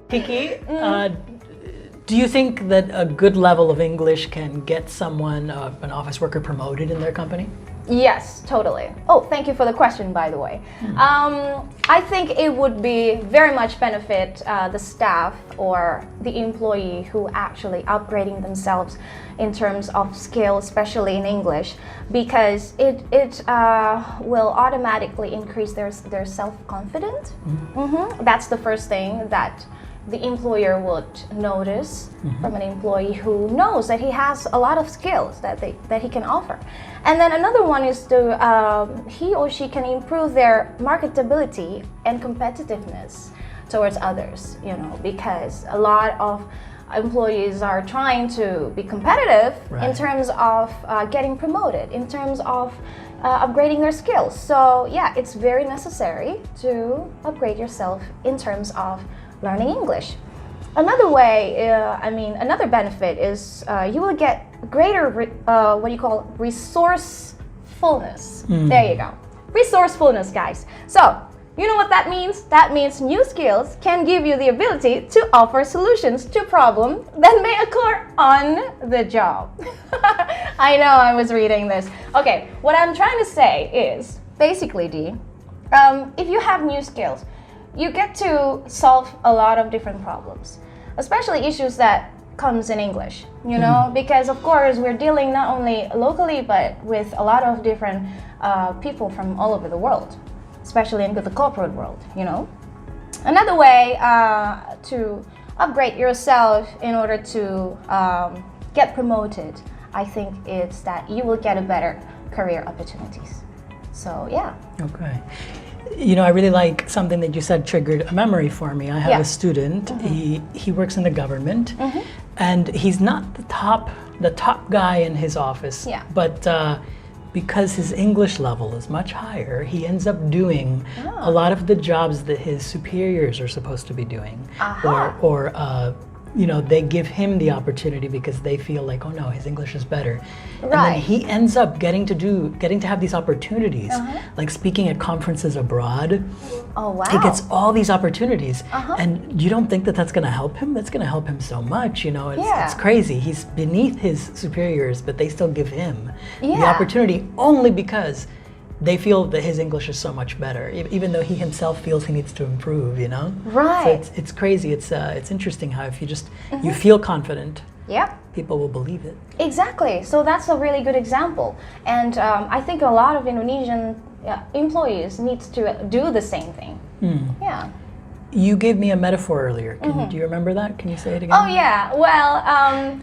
Kiki, do you think that a good level of English can get someone, an office worker, promoted in their company? Yes, totally. Oh, thank you for the question, by the way. I think it would be very much benefit the staff or the employee who actually upgrading themselves in terms of skill, especially in English, because it will automatically increase their self-confidence. That's the first thing that the employer would notice from an employee who knows that he has a lot of skills that he can offer. And then another one is to he or she can improve their marketability and competitiveness towards others, you know, because a lot of employees are trying to be competitive in terms of getting promoted, in terms of upgrading their skills. So yeah, it's very necessary to upgrade yourself in terms of learning English. Another way, another benefit is you will get greater, what you call resourcefulness. There you go. Resourcefulness, guys. So, you know what that means? That means new skills can give you the ability to offer solutions to problems that may occur on the job. I know I was reading this. Okay, what I'm trying to say is, basically, if you have new skills, you get to solve a lot of different problems, especially issues that comes in English, you know, because of course we're dealing not only locally but with a lot of different people from all over the world, especially in the corporate world, you know. Another way to upgrade yourself in order to get promoted, I think, is that you will get a better career opportunities. So yeah. Okay. You know, I really like something that you said triggered a memory for me. I have a student, he works in the government, and he's not the top guy in his office, but because his English level is much higher, he ends up doing a lot of the jobs that his superiors are supposed to be doing, or you know, they give him the opportunity because they feel like, oh no, his English is better. And then he ends up getting to have these opportunities, like speaking at conferences abroad. Oh wow. He gets all these opportunities. And you don't think that that's gonna help him? That's gonna help him so much, you know, it's crazy. He's beneath his superiors, but they still give him the opportunity only because they feel that his English is so much better, even though he himself feels he needs to improve, you know? Right. So it's crazy. It's interesting how if you just, you feel confident, people will believe it. Exactly. So that's a really good example. And I think a lot of Indonesian employees need to do the same thing. Yeah. You gave me a metaphor earlier. Do you remember that? Can you say it again? Oh yeah. Well,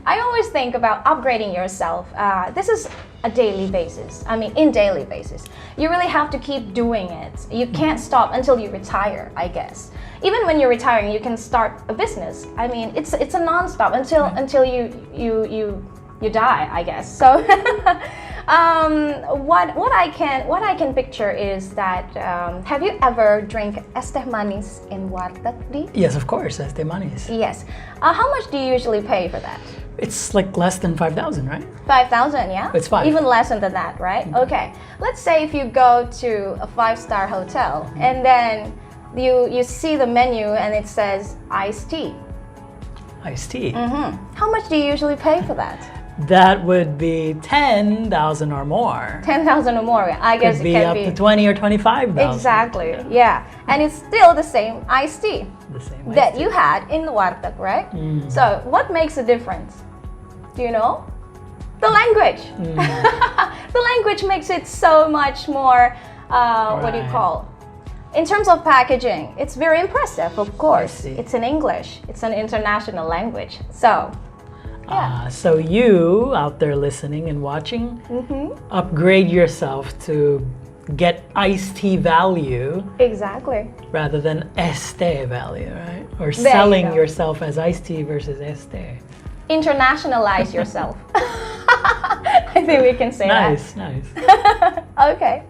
I always think about upgrading yourself. This is a daily basis. I mean, in daily basis. You really have to keep doing it. You can't stop until you retire, I guess. Even when you're retiring, you can start a business. I mean, it's a non-stop until you die, I guess. So what I can picture is that have you ever drank es teh manis in warteg, Di? Yes, of course, es teh manis. Yes. How much do you usually pay for that? It's like less than 5,000, right? 5,000, yeah? It's 5. Even less than that, right? Okay. Let's say if you go to a 5-star hotel and then you see the menu and it says iced tea. Iced tea? How much do you usually pay for that? That would be 10,000 or more. 10,000 or more. I guess it can be up to 20 or 25,000. Exactly. Yeah. And it's still the same iced tea that you had in the warteg, right? So what makes a difference? Do you know? The language. The language makes it so much more. What do you call? In terms of packaging, it's very impressive. Of course, it's in English. It's an international language. So. Yeah. So you out there listening and watching, upgrade yourself to get iced tea value. Exactly. Rather than es teh value, right? Or selling yourself as iced tea versus es teh. Internationalize yourself. I think we can say that. Nice. Okay.